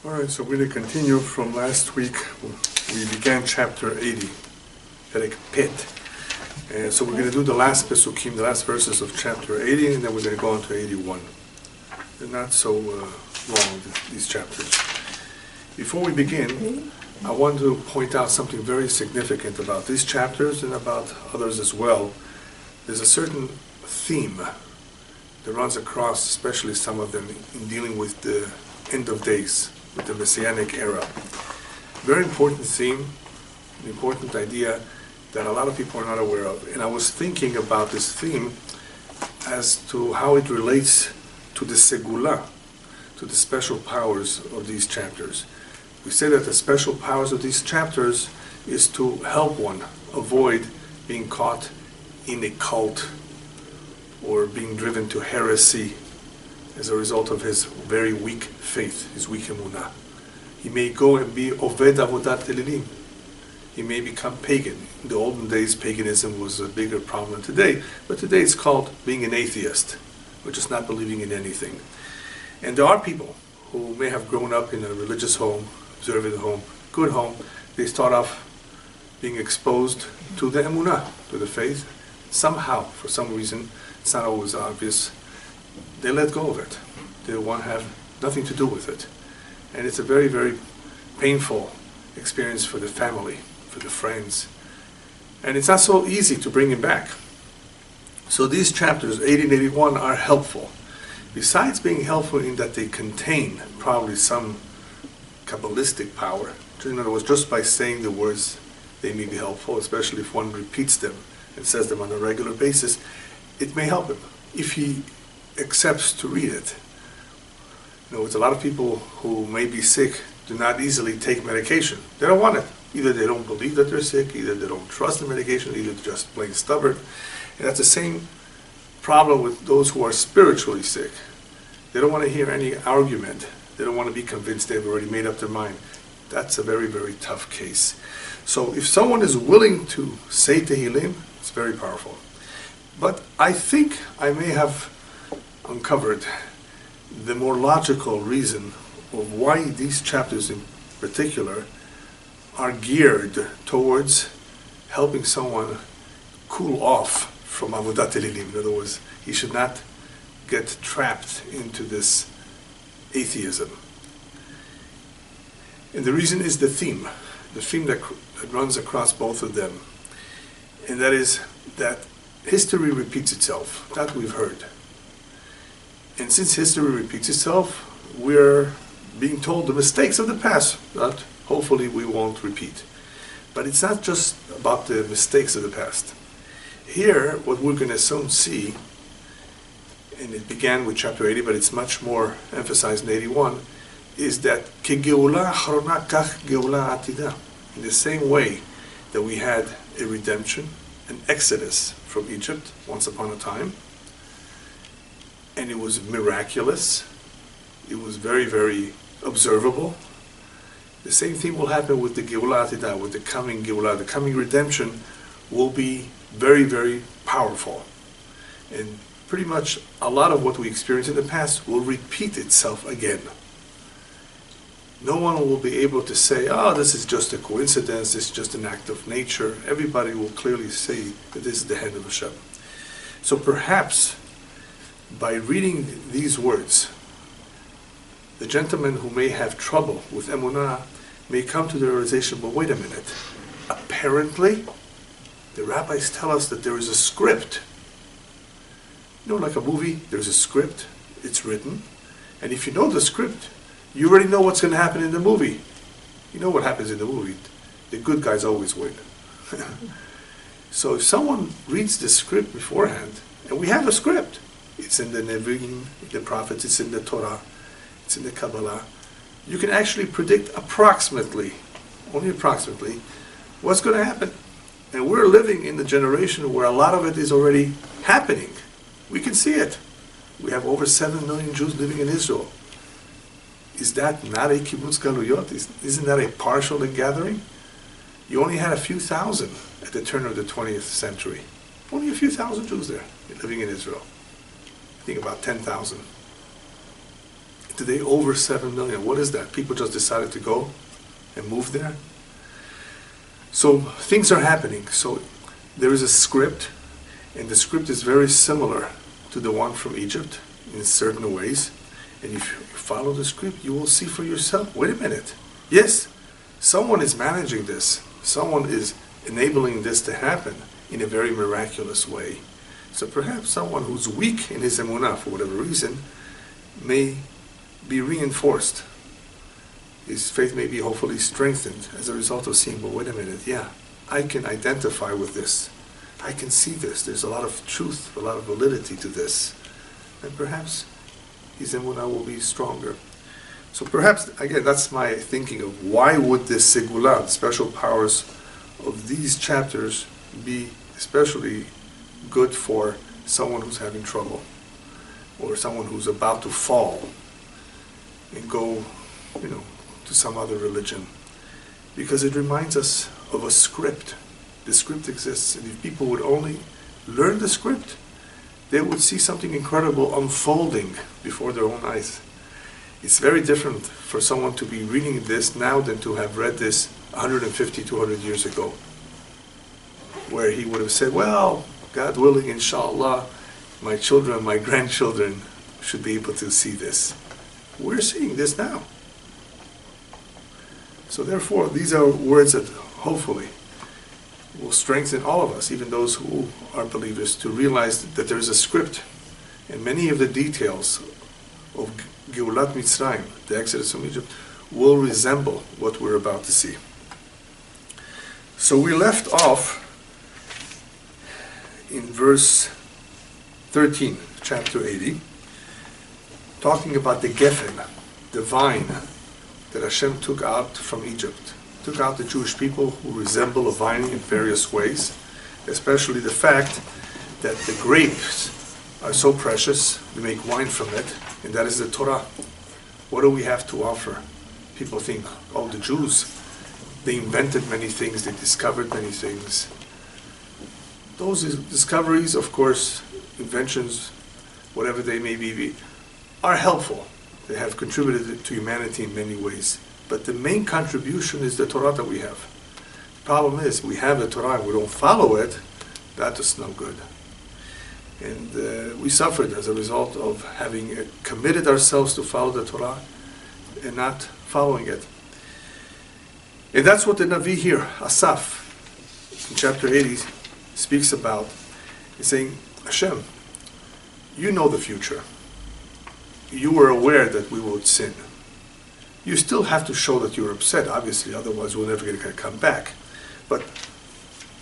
All right, so we're going to continue from last week. We began chapter 80, Perek Pet. And so we're going to do the last Pesukim, the last verses of chapter 80, and then we're going to go on to 81. They're not so long, these chapters. Before we begin, I want to point out something very significant about these chapters and about others as well. There's a certain theme that runs across, especially some of them, in dealing with the end of days, with the Messianic era. Very important theme, an important idea that a lot of people are not aware of. And I was thinking about this theme as to how it relates to the Segula, to the special powers of these chapters. We say that the special powers of these chapters is to help one avoid being caught in a cult or being driven to heresy as a result of his very weak faith, his weak emunah. He may go and be Oved Avodat Tehilim. He may become pagan. In the olden days, paganism was a bigger problem than today, but today it's called being an atheist, or just not believing in anything. And there are people who may have grown up in a religious home, observant home, good home. They start off being exposed to the emunah, to the faith. Somehow, for some reason, it's not always obvious, they let go of it. They want to have nothing to do with it. And it's a very, very painful experience for the family, for the friends. And it's not so easy to bring him back. So these chapters, 80 and 81, are helpful. Besides being helpful in that they contain probably some Kabbalistic power, in other words, just by saying the words, they may be helpful, especially if one repeats them and says them on a regular basis, it may help him if he accepts to read it. You know, it's a lot of people who may be sick do not easily take medication. They don't want it. Either they don't believe that they're sick, either they don't trust the medication, either they're just plain stubborn. And that's the same problem with those who are spiritually sick. They don't want to hear any argument. They don't want to be convinced they've already made up their mind. That's a very, very tough case. So if someone is willing to say Tehilim, it's very powerful. But I think I may have uncovered the more logical reason of why these chapters in particular are geared towards helping someone cool off from Avodat Tehilim. In other words, he should not get trapped into this atheism. And the reason is the theme that runs across both of them. And that is that history repeats itself. That we've heard. And since history repeats itself, we're being told the mistakes of the past that hopefully we won't repeat. But it's not just about the mistakes of the past. Here, what we're going to soon see, and it began with chapter 80, but it's much more emphasized in 81, is that Kegeula Acharona Kach Geula Atida. In the same way that we had a redemption, an exodus from Egypt once upon a time, and it was miraculous, it was very, very observable. The same thing will happen with the Geula Atida, with the coming Geula. The coming redemption will be very, very powerful. And pretty much a lot of what we experienced in the past will repeat itself again. No one will be able to say, oh, this is just a coincidence, this is just an act of nature. Everybody will clearly say that this is the hand of Hashem. So perhaps by reading these words, the gentleman who may have trouble with emunah may come to the realization, but wait a minute, apparently the rabbis tell us that there is a script. You know, like a movie, there's a script, it's written, and if you know the script, you already know what's going to happen in the movie. You know what happens in the movie. The good guys always win. So if someone reads the script beforehand, and we have a script, it's in the Nevi'im, the prophets, it's in the Torah, it's in the Kabbalah, you can actually predict approximately, only approximately, what's going to happen. And we're living in the generation where a lot of it is already happening. We can see it. We have over 7 million Jews living in Israel. Is that not a kibbutz galuyot? Isn't that a partial gathering? You only had a few thousand at the turn of the 20th century. Only a few thousand Jews there living in Israel. I think about 10,000. Today, over 7 million. What is that? People just decided to go and move there? So things are happening. So there is a script, and the script is very similar to the one from Egypt in certain ways. And if you follow the script, you will see for yourself, wait a minute. Yes, someone is managing this. Someone is enabling this to happen in a very miraculous way. So perhaps someone who's weak in his emunah for whatever reason may be reinforced. His faith may be hopefully strengthened as a result of seeing, well, wait a minute, yeah, I can identify with this. I can see this. There's a lot of truth, a lot of validity to this. And perhaps his emunah will be stronger. So perhaps, again, that's my thinking of why would this segula, the special powers of these chapters, be especially good for someone who's having trouble or someone who's about to fall and go, to some other religion. Because it reminds us of a script. The script exists, and if people would only learn the script, they would see something incredible unfolding before their own eyes. It's very different for someone to be reading this now than to have read this 150, 200 years ago, where he would have said, well, God willing, inshallah, my children, my grandchildren should be able to see this. We're seeing this now. So therefore, these are words that hopefully will strengthen all of us, even those who are believers, to realize that there is a script. And many of the details of Geulat Mitzrayim, the Exodus from Egypt, will resemble what we're about to see. So we left off in verse 13, chapter 80, talking about the Geffen, the vine that Hashem took out from Egypt. Took out the Jewish people who resemble a vine in various ways, especially the fact that the grapes are so precious, we make wine from it, and that is the Torah. What do we have to offer? People think, oh, the Jews, they invented many things, they discovered many things. Those discoveries, of course, inventions, whatever they may be, are helpful. They have contributed to humanity in many ways. But the main contribution is the Torah that we have. The problem is, we have the Torah and we don't follow it, that is no good. And we suffered as a result of having committed ourselves to follow the Torah and not following it. And that's what the Navi here, Asaph, in chapter 80, speaks about. He's saying, Hashem, you know the future. You were aware that we would sin. You still have to show that you're upset, obviously, otherwise we're never going to come back. But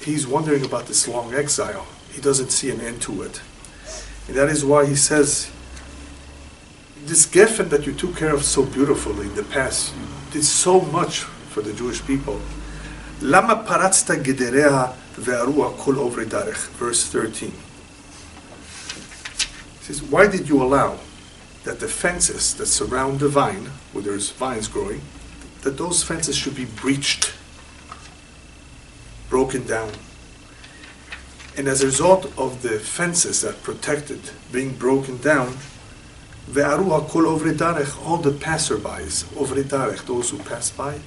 he's wondering about this long exile. He doesn't see an end to it. And that is why he says, this Geffen that you took care of so beautifully in the past, you did so much for the Jewish people. Lama paratzta gedereha ve'arua kol ovre darech. Verse 13. He says, why did you allow that the fences that surround the vine, where there's vines growing, that those fences should be breached, broken down? And as a result of the fences that protected being broken down, ve'aruha kol ovre darech, all the passerbys, ovre darech, those who pass by,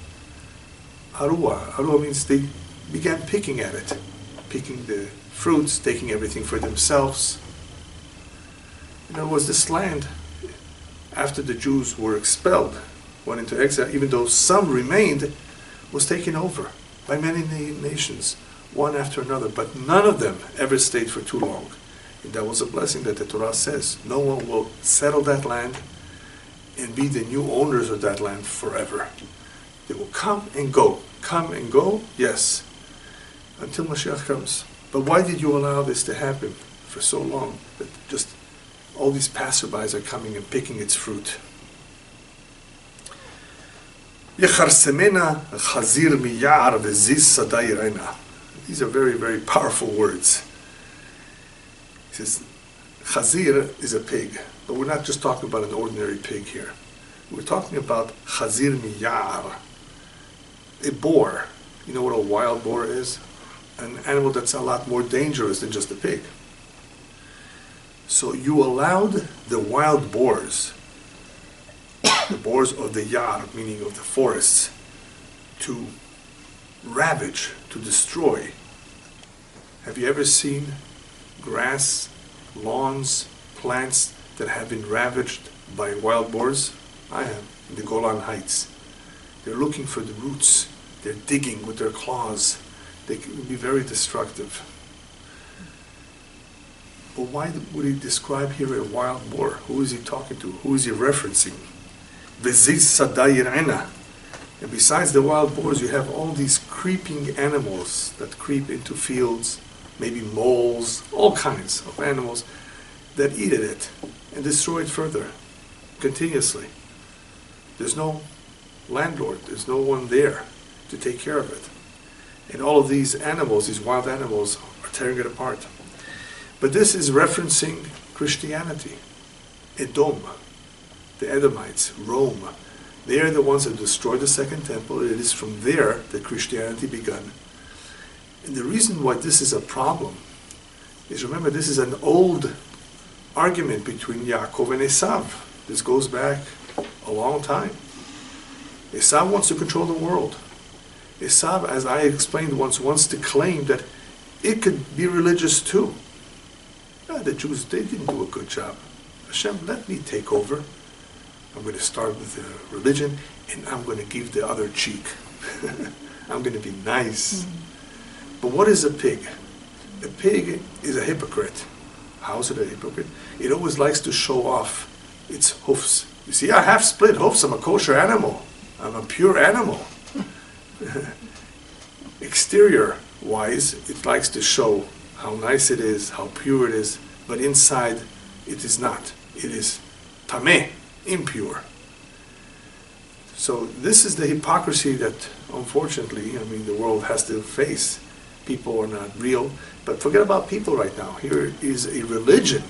aruha means they began picking at it, picking the fruits, taking everything for themselves. In other words, this land, after the Jews were expelled, went into exile, even though some remained, was taken over by many nations, one after another, but none of them ever stayed for too long. And that was a blessing that the Torah says. No one will settle that land and be the new owners of that land forever. They will come and go, yes, until Mashiach comes. But why did you allow this to happen for so long? That just all these passerbys are coming and picking its fruit. Yecharsemena chazir miyar v'ziz sadayirena. These are very, very powerful words. He says, chazir is a pig, but we're not just talking about an ordinary pig here. We're talking about chazir miyar, a boar. You know what a wild boar is? An animal that's a lot more dangerous than just a pig. So you allowed the wild boars the boars of the Yar, meaning of the forests, to ravage, to destroy. Have you ever seen grass, lawns, plants that have been ravaged by wild boars? I have, in the Golan Heights. They're looking for the roots. They're digging with their claws. They can be very destructive. But why would he describe here a wild boar? Who is he talking to? Who is he referencing? V'ziz sadayir'ena. And besides the wild boars, you have all these creeping animals that creep into fields, maybe moles, all kinds of animals that eat at it and destroy it further, continuously. There's no landlord, there's no one there to take care of it. And all of these animals, these wild animals, are tearing it apart. But this is referencing Christianity. Edom, the Edomites, Rome. They are the ones that destroyed the Second Temple. It is from there that Christianity began. And the reason why this is a problem is, remember, this is an old argument between Yaakov and Esav. This goes back a long time. Esav wants to control the world. Esav, as I explained once, wants to claim that it could be religious too. The Jews, they didn't do a good job. Hashem, let me take over. I'm going to start with the religion, and I'm going to give the other cheek. I'm going to be nice. But what is a pig? A pig is a hypocrite. How is it a hypocrite? It always likes to show off its hoofs. You see, I have split hoofs. I'm a kosher animal. I'm a pure animal. Exterior-wise, it likes to show how nice it is, how pure it is, but inside it is not. It is tameh, impure. So this is the hypocrisy that, unfortunately, the world has to face. People are not real, but forget about people right now. Here is a religion,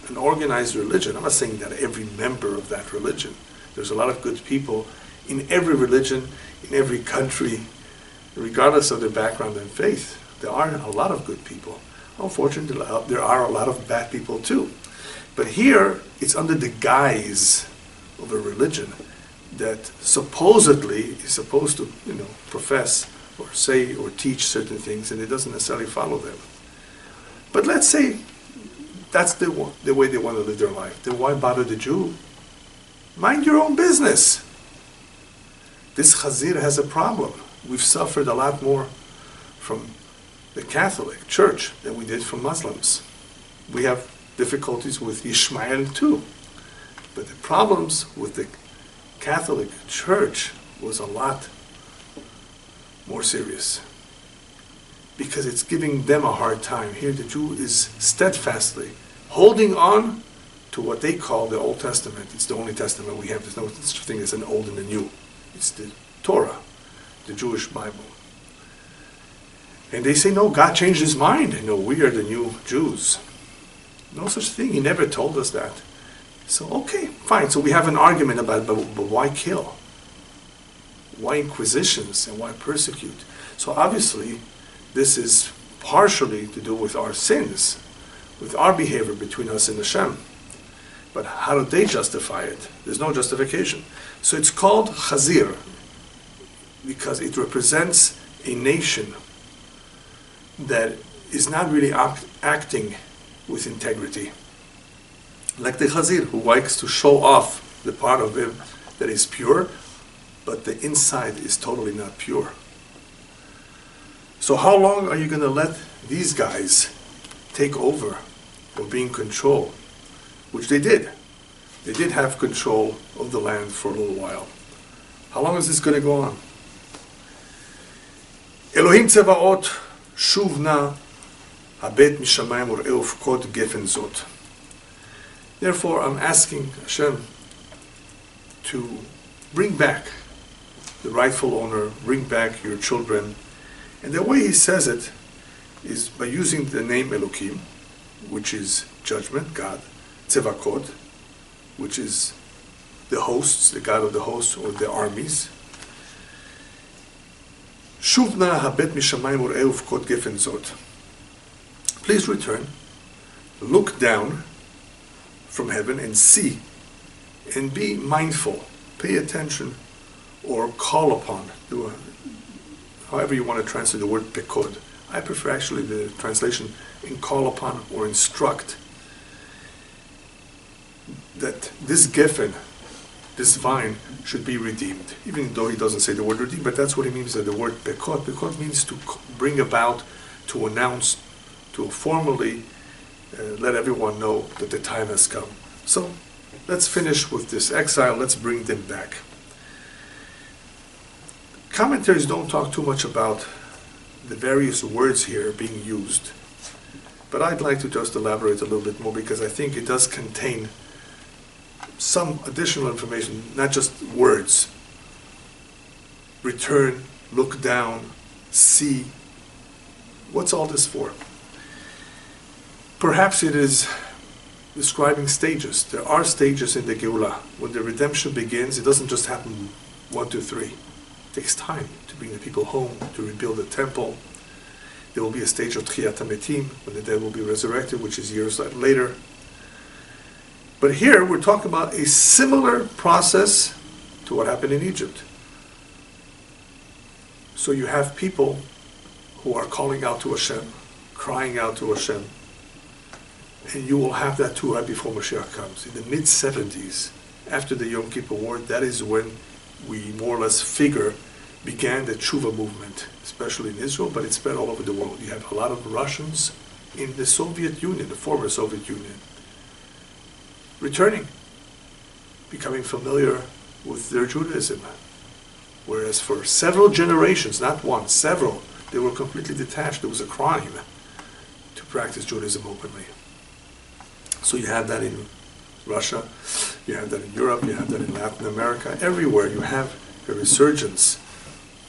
an organized religion. I'm not saying that every member of that religion. There's a lot of good people in every religion, in every country, regardless of their background and faith. There are a lot of good people. Unfortunately, there are a lot of bad people too. But here, it's under the guise of a religion that supposedly is supposed to, profess or say or teach certain things, and it doesn't necessarily follow them. But let's say that's the way they want to live their life. Then why bother the Jew? Mind your own business. This Chazir has a problem. We've suffered a lot more from the Catholic Church than we did from Muslims. We have difficulties with Ishmael too. But the problems with the Catholic Church was a lot more serious, because it's giving them a hard time. Here the Jew is steadfastly holding on to what they call the Old Testament. It's the only testament we have. There's no such thing as an Old and a New. It's the Torah, the Jewish Bible. And they say, no, God changed his mind. No, we are the new Jews. No such thing. He never told us that. So, okay, fine. So we have an argument about it, but why kill? Why inquisitions and why persecute? So obviously, this is partially to do with our sins, with our behavior between us and Hashem. But how do they justify it? There's no justification. So it's called Chazir, because it represents a nation that is not really acting with integrity. Like the Chazir, who likes to show off the part of him that is pure, but the inside is totally not pure. So how long are you going to let these guys take over or be in control? Which they did. They did have control of the land for a little while. How long is this going to go on? Elohim Tzevaot, Shuv na habet mishamayim ur'eu ufkod gefen zot. Therefore, I'm asking Hashem to bring back the rightful owner, bring back your children. And the way he says it is by using the name Elohim, which is judgment, God, Tzevakot, which is the hosts, the God of the hosts, or the armies. Shuvna habet mishamayim ur'eu ufkod gefen zot. Please return, look down from heaven and see, and be mindful, pay attention, or call upon. However you want to translate the word pekod. I prefer actually the translation in call upon or instruct. That this geffen, this vine, should be redeemed. Even though he doesn't say the word redeem, but that's what he means by the word pekod. Pekod means to bring about, to announce, to formally let everyone know that the time has come. So let's finish with this exile. Let's bring them back. Commentaries don't talk too much about the various words here being used, but I'd like to just elaborate a little bit more because I think it does contain some additional information, not just words. Return, look down, see. What's all this for? Perhaps it is describing stages. There are stages in the Geulah. When the redemption begins, it doesn't just happen 1, 2, 3. It takes time to bring the people home, to rebuild the temple. There will be a stage of Tchiyat HaMetim, when the dead will be resurrected, which is years later. But here we're talking about a similar process to what happened in Egypt. So you have people who are calling out to Hashem, crying out to Hashem, and you will have that too right before Mashiach comes. In the mid-70s, after the Yom Kippur War, that is when we more or less figure began the tshuva movement, especially in Israel, but it spread all over the world. You have a lot of Russians in the Soviet Union, the former Soviet Union, returning, becoming familiar with their Judaism. Whereas for several generations, not one, several, they were completely detached. It was a crime to practice Judaism openly. So you have that in Russia, you have that in Europe, you have that in Latin America. Everywhere you have a resurgence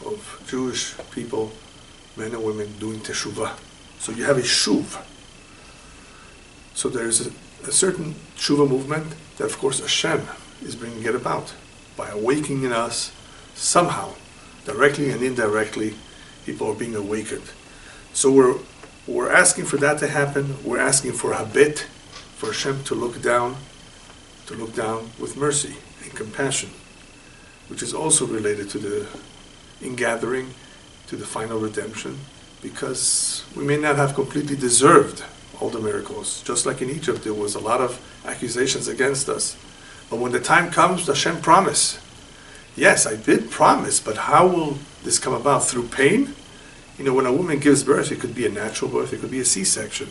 of Jewish people, men and women, doing teshuvah. So you have a shuv. So there's a certain tshuva movement that, of course, Hashem is bringing it about by awakening in us somehow, directly and indirectly. People are being awakened. So we're asking for that to happen. We're asking for habit, for Hashem to look down with mercy and compassion, which is also related to the ingathering, to the final redemption, because we may not have completely deserved all the miracles. Just like in Egypt, there was a lot of accusations against us. But when the time comes, Hashem promised. Yes, I did promise, but how will this come about? Through pain? You know, when a woman gives birth, it could be a natural birth, it could be a C-section,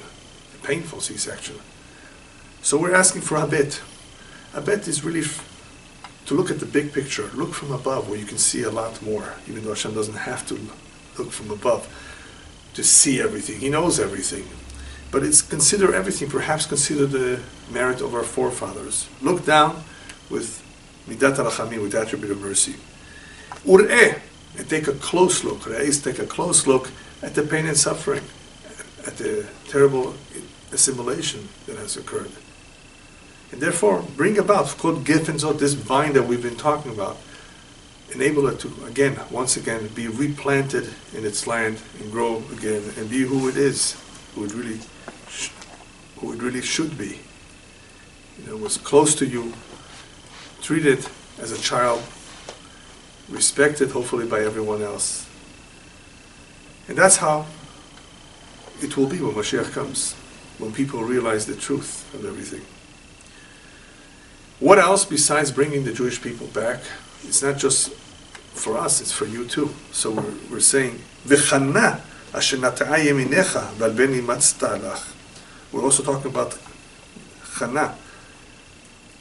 a painful C-section. So we're asking for habit. Habit is really to look at the big picture, look from above where you can see a lot more, even though Hashem doesn't have to look from above to see everything. He knows everything. But it's consider everything, perhaps consider the merit of our forefathers. Look down with midat harachamim, with the attribute of mercy. Ur'eh, and take a close look. Re'eh, take a close look at the pain and suffering, at the terrible assimilation that has occurred. And therefore, bring about, called Geffenzot, this vine that we've been talking about. Enable it to, again, once again, be replanted in its land and grow again and be who it is, who it really should be. You know, was close to you, treated as a child, respected hopefully by everyone else. And that's how it will be when Mashiach comes, when people realize the truth of everything. What else besides bringing the Jewish people back? It's not just for us, it's for you too. So we're saying, V'chana asher nata'a yeminecha v'al beni matzta alach. We're also talking about chana.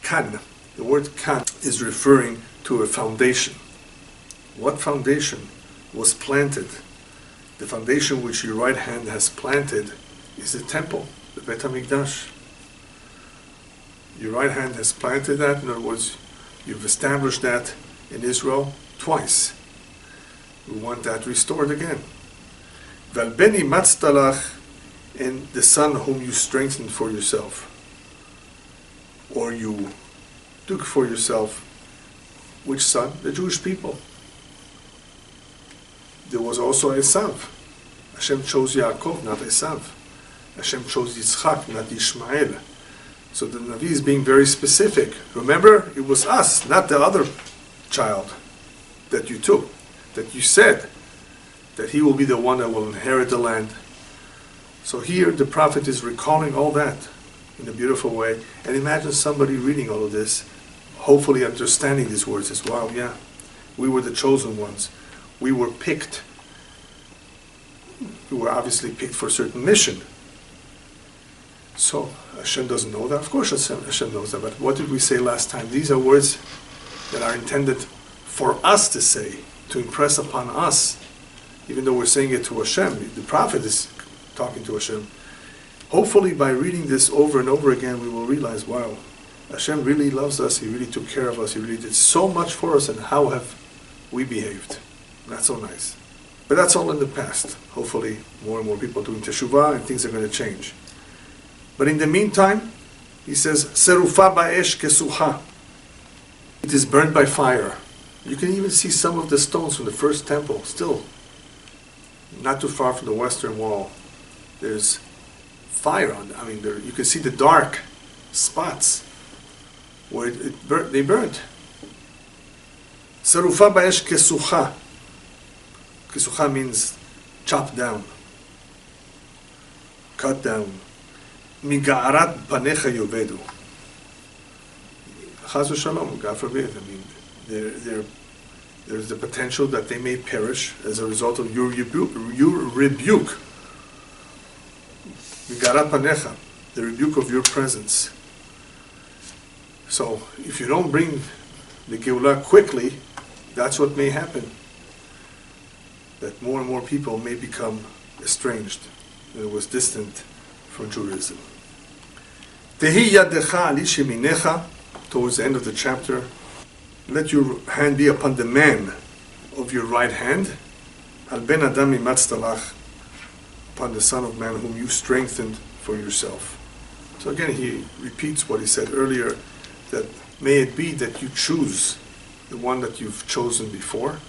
Kan. The word kan is referring to a foundation. What foundation was planted? The foundation which your right hand has planted is the temple, the Beit HaMikdash. Your right hand has planted that. In other words, you've established that in Israel twice. We want that restored again. Val beni matztalach, and the son whom you strengthened for yourself, or you took for yourself. Which son? The Jewish people. There was also Esav. Hashem chose Yaakov, not Esav. Hashem chose Yitzchak, not Ishmael. So the Navi is being very specific. Remember, it was us, not the other child that you took, that you said that he will be the one that will inherit the land. So here the prophet is recalling all that in a beautiful way. And imagine somebody reading all of this, hopefully understanding these words as well. Yeah, we were the chosen ones. We were picked. We were obviously picked for a certain mission. So Hashem doesn't know that. Of course Hashem knows that. But what did we say last time? These are words that are intended for us to say, to impress upon us. Even though we're saying it to Hashem, the prophet is talking to Hashem. Hopefully by reading this over and over again, we will realize, wow, Hashem really loves us. He really took care of us. He really did so much for us. And how have we behaved? Not so nice. But that's all in the past. Hopefully more and more people doing teshuvah and things are going to change. But in the meantime, he says, Serufa ba'esh kesucha. It is burned by fire. You can even see some of the stones from the first temple still. Not too far from the western wall. There's fire on it. You can see the dark spots where they burnt. Serufa ba'esh kesucha. Kesucha means chopped down, cut down. Miga'arat panecha yovedu. Chas v'shalom, God forbid. There's the potential that they may perish as a result of your rebuke. Miga'arat panecha, the rebuke of your presence. So, if you don't bring the Geulah quickly, that's what may happen. That more and more people may become estranged. It was distant from Judaism. Tehi yadecha al ish yeminecha, towards the end of the chapter, let your hand be upon the man of your right hand, al ben adam imatztalach, upon the son of man whom you strengthened for yourself. So again, he repeats what he said earlier, that may it be that you choose the one that you've chosen before,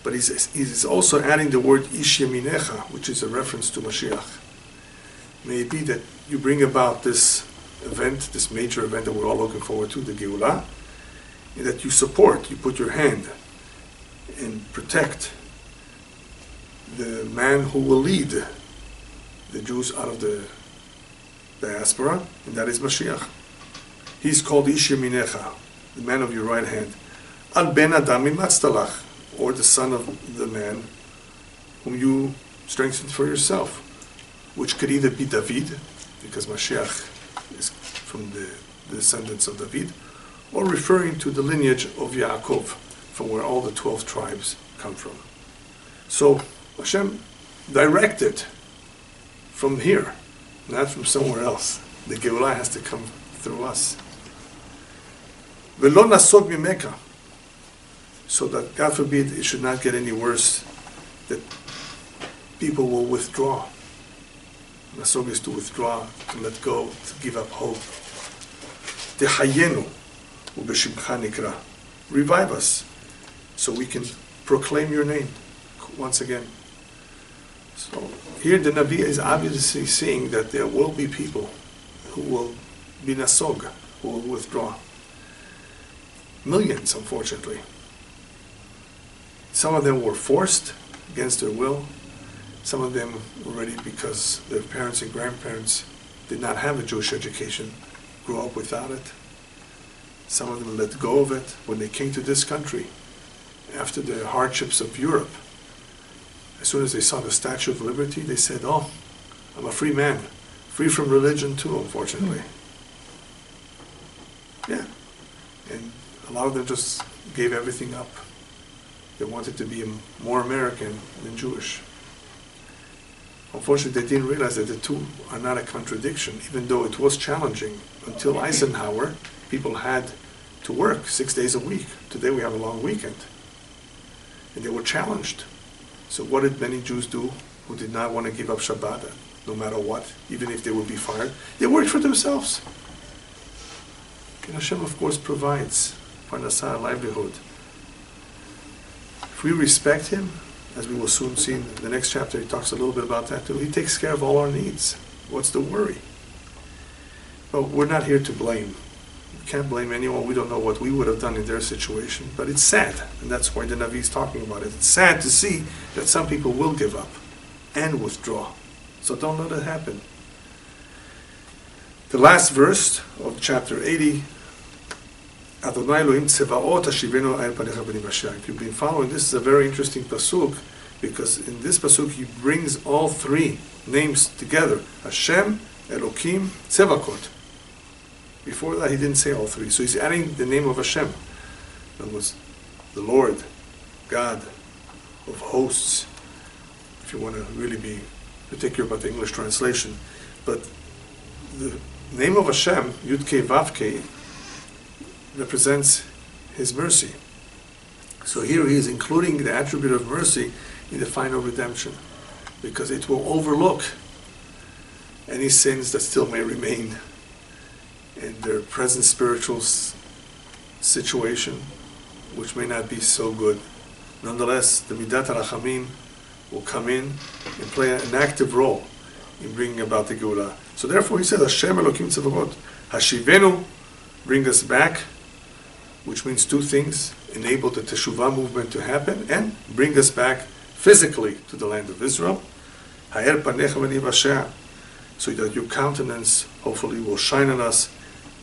but he's also adding the word ish yeminecha, which is a reference to Mashiach. May it be that you bring about this event, this major event that we're all looking forward to, the Geulah, and that you support, you put your hand and protect the man who will lead the Jews out of the diaspora, and that is Mashiach. He's called Ish Yeminecha, the man of your right hand. Al ben Adam imatztalach, or the son of the man whom you strengthened for yourself, which could either be David, because Mashiach is from the descendants of David, or referring to the lineage of Yaakov, from where all the 12 tribes come from. So Hashem directed from here, not from somewhere else. The Geulah has to come through us. V'lo nasog mimeka, so that, God forbid, it should not get any worse, that people will withdraw. Nasog is to withdraw, to let go, to give up hope. Tehayenu u'b'shimcha nikra. Revive us, so we can proclaim your name once again. So here the Navi is obviously saying that there will be people who will be nasog, who will withdraw. Millions, unfortunately. Some of them were forced against their will. Some of them already, because their parents and grandparents did not have a Jewish education, grew up without it. Some of them let go of it when they came to this country after the hardships of Europe. As soon as they saw the Statue of Liberty, they said, oh, I'm a free man, free from religion too, unfortunately. Yeah. And a lot of them just gave everything up. They wanted to be more American than Jewish. Unfortunately, they didn't realize that the two are not a contradiction, even though it was challenging. Until Eisenhower, people had to work 6 days a week. Today we have a long weekend. And they were challenged. So what did many Jews do who did not want to give up Shabbat, no matter what, even if they would be fired? They worked for themselves. And Hashem, of course, provides parnasah, livelihood. If we respect Him, as we will soon see in the next chapter, He talks a little bit about that too. He takes care of all our needs. What's the worry? But we're not here to blame. We can't blame anyone. We don't know what we would have done in their situation. But it's sad, and that's why the Navi is talking about it. It's sad to see that some people will give up and withdraw. So don't let it happen. The last verse of chapter 80, Adonai Elohim Tzevaot Hashivenu Al Panecha B'nei Mashiach. If you've been following, this is a very interesting pasuk, because in this pasuk he brings all three names together: Hashem, Elokim, Tzevakot. Before that, he didn't say all three. So he's adding the name of Hashem. That was the Lord, God of hosts, if you want to really be particular about the English translation. But the name of Hashem, Yud-Kei Vav-Kei, represents His mercy. So here he is including the attribute of mercy in the final redemption, because it will overlook any sins that still may remain in their present spiritual situation, which may not be so good. Nonetheless, the Midat HaRachamim will come in and play an active role in bringing about the Geulah. So therefore he says, Hashem Elokim Tzevakot, Hashivenu, bring us back, which means two things: enable the Teshuvah movement to happen, and bring us back physically to the land of Israel. Ha'er panecha v'nei v'ashea, so that your countenance hopefully will shine on us,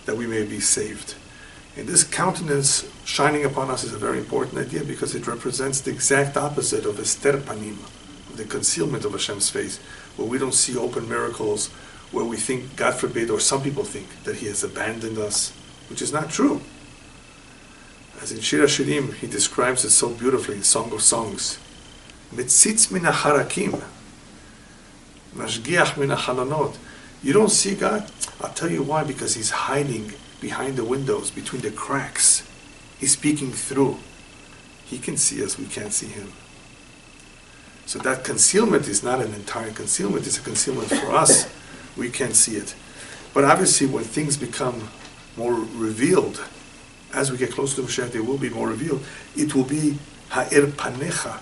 that we may be saved. And this countenance shining upon us is a very important idea, because it represents the exact opposite of Ester Panim, the concealment of Hashem's face, where we don't see open miracles, where we think, God forbid, or some people think, that He has abandoned us, which is not true. As in Shir HaShirim, he describes it so beautifully in Song of Songs. Metzitz min ha'charakim, mashgiach min ha'chalonot. You don't see God? I'll tell you why: because He's hiding behind the windows, between the cracks. He's peeking through. He can see us, we can't see Him. So that concealment is not an entire concealment, it's a concealment for us. We can't see it. But obviously when things become more revealed, as we get closer to Mashiach, they will be more revealed. It will be ha'er panecha.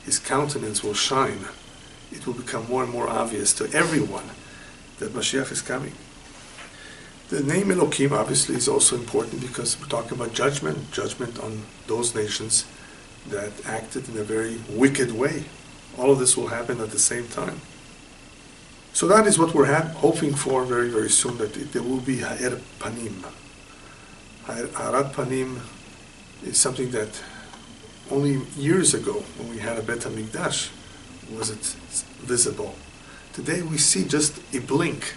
His countenance will shine. It will become more and more obvious to everyone that Mashiach is coming. The name Elokim obviously is also important, because we're talking about judgment on those nations that acted in a very wicked way. All of this will happen at the same time. So that is what we're hoping for very, very soon, that there will be ha'er panim. Ha'arat panim is something that only years ago, when we had a Bet HaMikdash, was it visible. Today we see just a blink,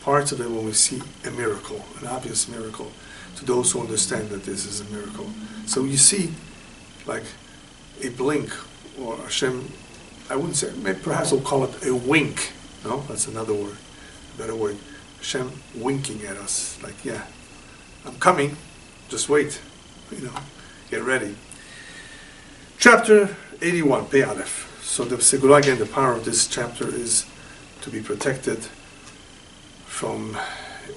parts of it, when we see a miracle, an obvious miracle, to those who understand that this is a miracle. So you see like a blink, or Hashem, I wouldn't say, maybe perhaps we'll call it a wink. No, that's another word, a better word. Hashem winking at us, like, yeah, I'm coming, just wait, get ready. Chapter 81, Pei Aleph. So the Segula, again, the power of this chapter is to be protected from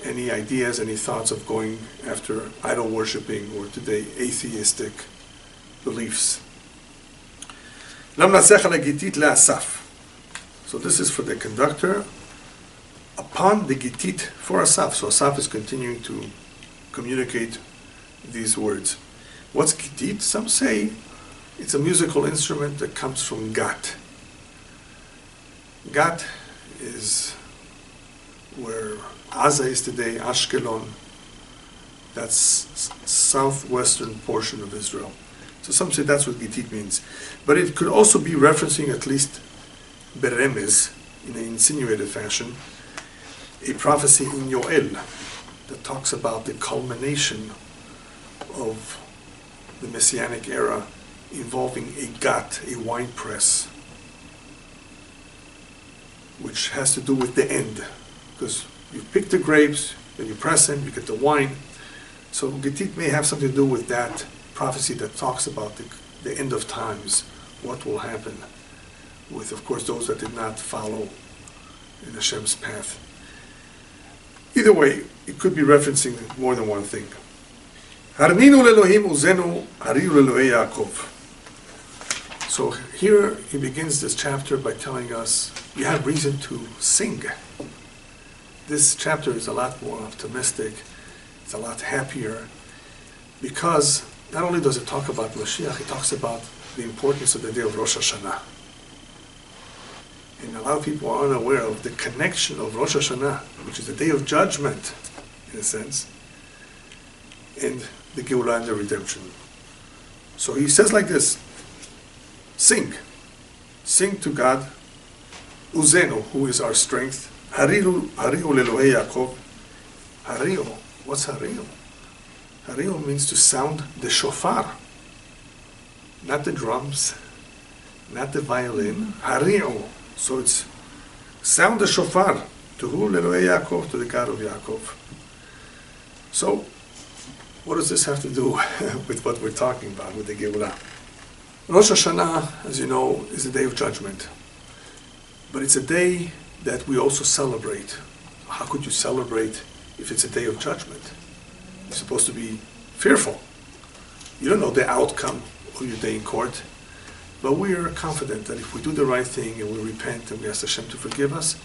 any ideas, any thoughts of going after idol worshipping, or today atheistic beliefs. So this is for the conductor upon the Gitit for Asaf. So Asaf is continuing to communicate these words. What's Gitit? Some say it's a musical instrument that comes from Gat. Gat is where Gaza is today, Ashkelon. That's southwestern portion of Israel. So some say that's what Gitit means. But it could also be referencing, at least Beremez, in an insinuated fashion, a prophecy in Yoel that talks about the culmination of the Messianic era involving a gat, a wine press, which has to do with the end. Because you pick the grapes, then you press them, you get the wine. So Gitit may have something to do with that prophecy that talks about the end of times, what will happen with, of course, those that did not follow in Hashem's path. Either way, it could be referencing more than one thing. Harninu le'Elohim uzenu hariu le'Elohei Yaakov. So here he begins this chapter by telling us you have reason to sing. This chapter is a lot more optimistic. It's a lot happier because not only does it talk about Mashiach, it talks about the importance of the day of Rosh Hashanah. And a lot of people are unaware of the connection of Rosh Hashanah, which is the day of judgment, in a sense, and the Geulah and the redemption. So he says like this, sing to God, Uzenu, who is our strength, Hariu Lelohei Yaakov. Hariu, what's Hariu? Hariu means to sound the shofar, not the drums, not the violin. Hariu, so it's sound the shofar, to who? Lelohei Yaakov, to the God of Yaakov. So, what does this have to do with what we're talking about, with the Geulah? Rosh Hashanah, as you know, is a day of judgment. But it's a day that we also celebrate. How could you celebrate if it's a day of judgment? You're supposed to be fearful. You don't know the outcome of your day in court. But we are confident that if we do the right thing and we repent and we ask Hashem to forgive us,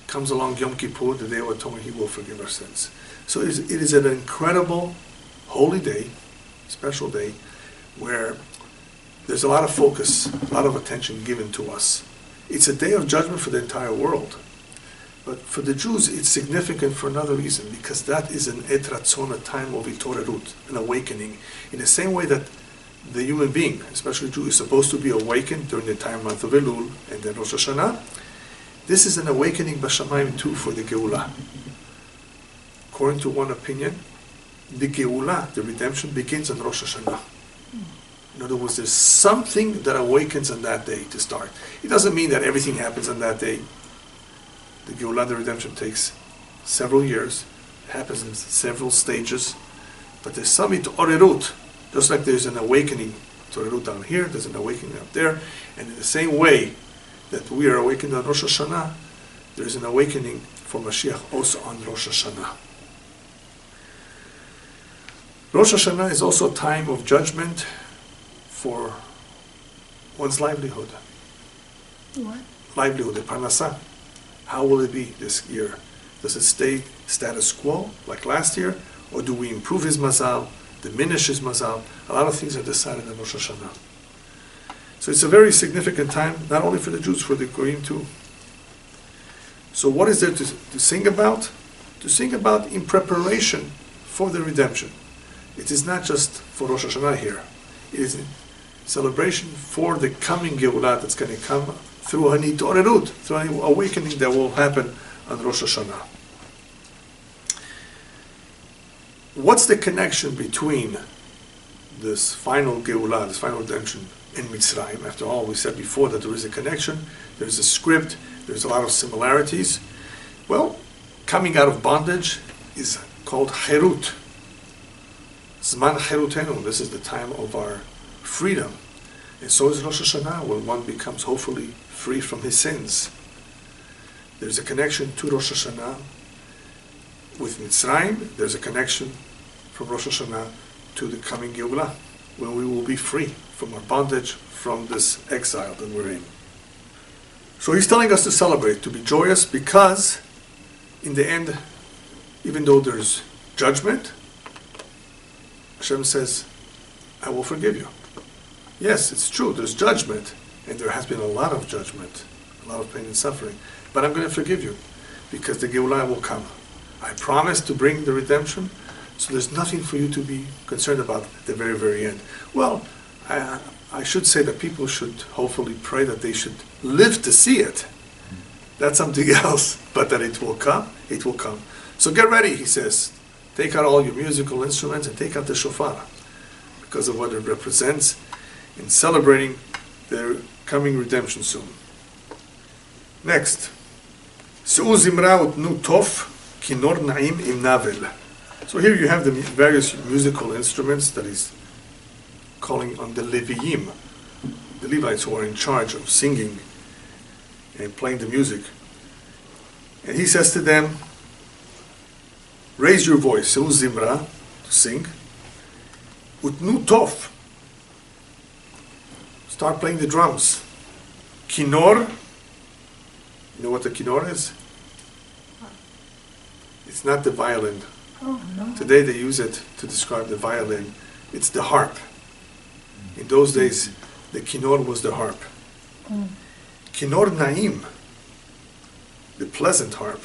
comes along Yom Kippur, the day of atonement, He will forgive our sins. So it is an incredible holy day, special day, where there's a lot of focus, a lot of attention given to us. It's a day of judgment for the entire world. But for the Jews, it's significant for another reason, because that is an et ratzon, a time of itorerut, an awakening. In the same way that the human being, especially Jew, is supposed to be awakened during the time month of Elul and then Rosh Hashanah, this is an awakening b'shamayim too for the Geulah. According to one opinion, the Geulah, the redemption, begins on Rosh Hashanah. In other words, there's something that awakens on that day to start. It doesn't mean that everything happens on that day. The Geulah, the redemption, takes several years. It happens in several stages. But there's some itorerut. Just like there's an awakening, itorerut down here, there's an awakening up there. And in the same way that we are awakened on Rosh Hashanah, there's an awakening for Mashiach also on Rosh Hashanah. Rosh Hashanah is also a time of judgment for one's livelihood. What? Livelihood, the parnasah. How will it be this year? Does it stay status quo like last year? Or do we improve his mazal, diminish his mazal? A lot of things are decided in Rosh Hashanah. So it's a very significant time, not only for the Jews, for the Goyim too. So what is there to sing about? To sing about in preparation for the redemption. It is not just for Rosh Hashanah here. It is a celebration for the coming Geulah that's going to come through an itorerut, through an awakening that will happen on Rosh Hashanah. What's the connection between this final Geulah, this final redemption in Mitzrayim? After all, we said before that there is a connection, there's a script, there's a lot of similarities. Well, coming out of bondage is called Cherut. Zman Cherutenu, this is the time of our freedom. And so is Rosh Hashanah, when one becomes hopefully free from his sins. There's a connection to Rosh Hashanah with Mitzrayim. There's a connection from Rosh Hashanah to the coming Geulah, when we will be free from our bondage, from this exile that we're in. So he's telling us to celebrate, to be joyous, because in the end, even though there's judgment, Hashem says, I will forgive you. Yes, it's true, there's judgment, and there has been a lot of judgment, a lot of pain and suffering, but I'm going to forgive you, because the Geulah will come. I promise to bring the redemption, so there's nothing for you to be concerned about at the very, very end. Well, I should say that people should hopefully pray that they should live to see it. That's something else, but that it will come, it will come. So get ready, he says. Take out all your musical instruments and take out the shofar, because of what it represents in celebrating their coming redemption soon. Next, Se'u zimra utnu tov kinor na'im im navel. So here you have the various musical instruments that he's calling on the Leviim, the Levites who are in charge of singing and playing the music. And he says to them, raise your voice, Se'u zimra, to sing, utnu tov, start playing the drums. Kinor, you know what the kinor is? It's not the violin. Oh, no. Today they use it to describe the violin. It's the harp. In those days, the kinor was the harp. Kinor naim, the pleasant harp.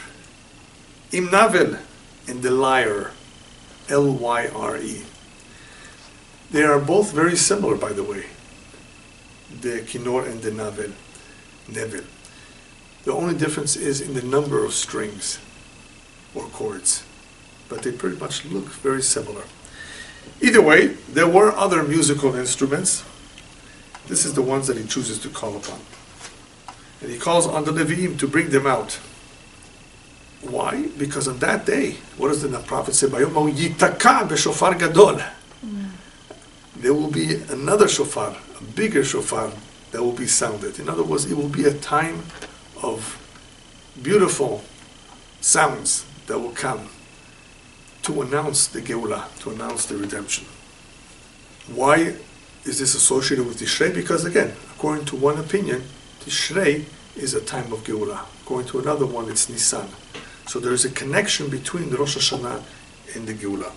Im navel, and the lyre, L-Y-R-E. They are both very similar, by the way, the kinor and the navel, nevel. The only difference is in the number of strings or chords, but they pretty much look very similar. Either way, there were other musical instruments. This is the ones that he chooses to call upon. And he calls on the Leviim to bring them out. Why? Because on that day, what does the prophet say? Bayom yitaka b'shofar gadol. There will be another shofar, a bigger shofar that will be sounded. In other words, it will be a time of beautiful sounds that will come to announce the Geulah, to announce the redemption. Why is this associated with Tishrei? Because again, according to one opinion, Tishrei is a time of Geulah. According to another one, it's Nisan. So there is a connection between the Rosh Hashanah and the Geulah.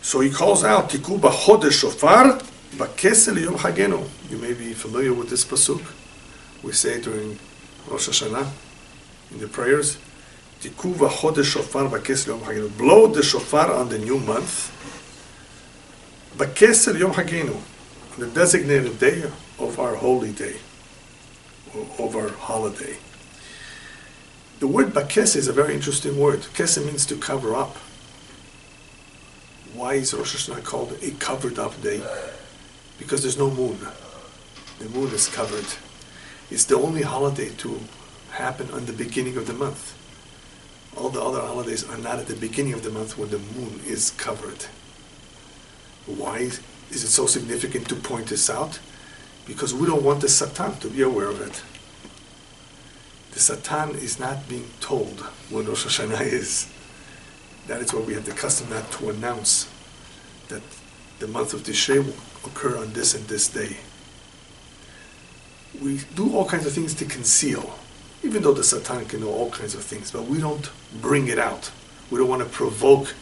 So he calls out, Tiku b'chodesh shofar b'kesel yom hagenu. You may be familiar with this pasuk. We say it during Rosh Hashanah in the prayers. Tiku b'chodesh shofar b'kesel yom hagenu. Blow the shofar on the new month. B'kesel yom hagenu, on the designated day of our holy day, or of our holiday. The word bakes is a very interesting word. Kese means to cover up. Why is Rosh Hashanah called a covered up day? Because there's no moon. The moon is covered. It's the only holiday to happen on the beginning of the month. All the other holidays are not at the beginning of the month when the moon is covered. Why is it so significant to point this out? Because we don't want the Satan to be aware of it. The Satan is not being told when Rosh Hashanah is. That is why we have the custom not to announce that the month of Tishrei will occur on this and this day. We do all kinds of things to conceal, even though the Satan can know all kinds of things, but we don't bring it out. We don't want to provoke,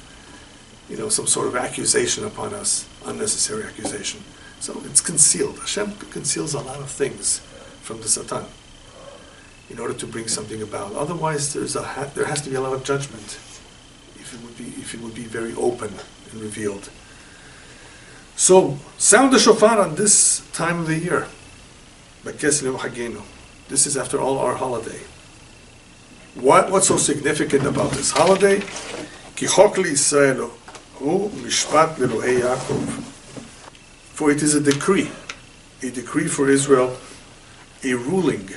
some sort of accusation upon us, unnecessary accusation. So it's concealed. Hashem conceals a lot of things from the Satan in order to bring something about. Otherwise, there has to be a lot of judgment if it would be very open and revealed. So, sound the shofar on this time of the year. This is, after all, our holiday. What's so significant about this holiday? For it is a decree for Israel, a ruling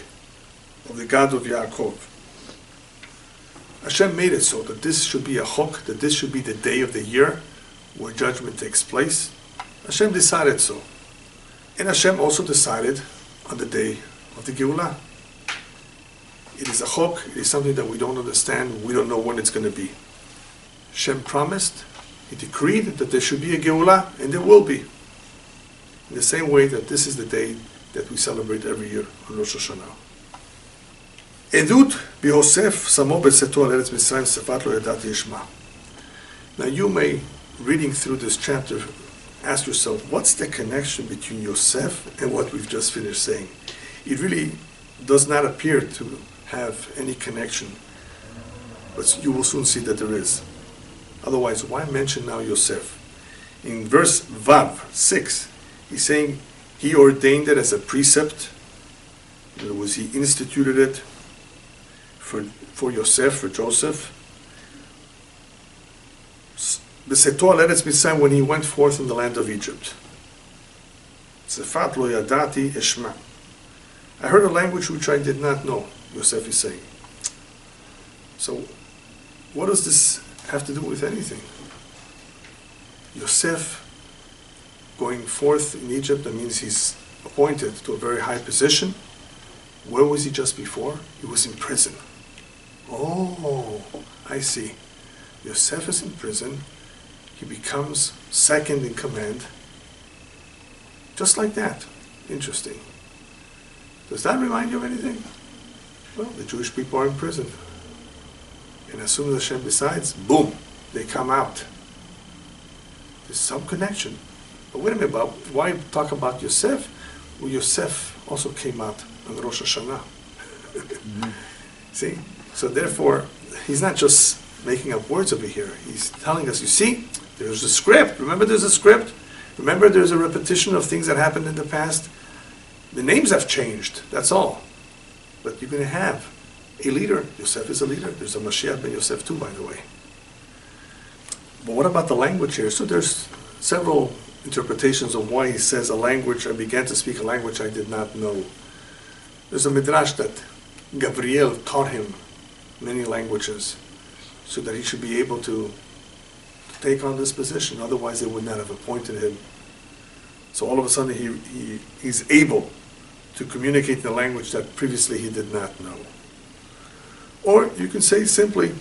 of the God of Yaakov. Hashem made it so that this should be a chok, that this should be the day of the year where judgment takes place. Hashem decided so. And Hashem also decided on the day of the Geulah. It is a chok, it is something that we don't understand, we don't know when it's going to be. Hashem promised, He decreed that there should be a Geulah, and there will be. In the same way that this is the day that we celebrate every year on Rosh Hashanah. Edut b'Yosef samo b'tzeto al Eretz Mitzrayim sefat lo yadati yishma. Now you may, reading through this chapter, ask yourself, what's the connection between Yosef and what we've just finished saying? It really does not appear to have any connection, but you will soon see that there is. Otherwise, why mention now Yosef? In verse Vav 6, he's saying he ordained it as a precept. In other words, he instituted it for Yosef, for Joseph. B'seto al Eretz Mitzrayim, when he went forth in the land of Egypt. Sefat lo yadati eshma. I heard a language which I did not know, Yosef is saying. So, what does this have to do with anything? Yosef going forth in Egypt, that means he's appointed to a very high position. Where was he just before? He was in prison. Oh, I see. Yosef is in prison. He becomes second in command. Just like that. Interesting. Does that remind you of anything? Well, the Jewish people are in prison. And as soon as Hashem decides, boom, they come out. There's some connection. But wait a minute, why talk about Yosef? Well, Yosef also came out on Rosh Hashanah. See? So therefore, he's not just making up words over here. He's telling us, you see, there's a script. Remember there's a script? Remember there's a repetition of things that happened in the past? The names have changed, that's all. But you're going to have a leader. Yosef is a leader. There's a Mashiach ben Yosef too, by the way. But what about the language here? So there's several interpretations of why he says a language, I began to speak a language I did not know. There's a midrash that Gabriel taught him many languages so that he should be able to take on this position. Otherwise, they would not have appointed him. So all of a sudden, he's able to communicate in a language that previously he did not know. Or you can say simply,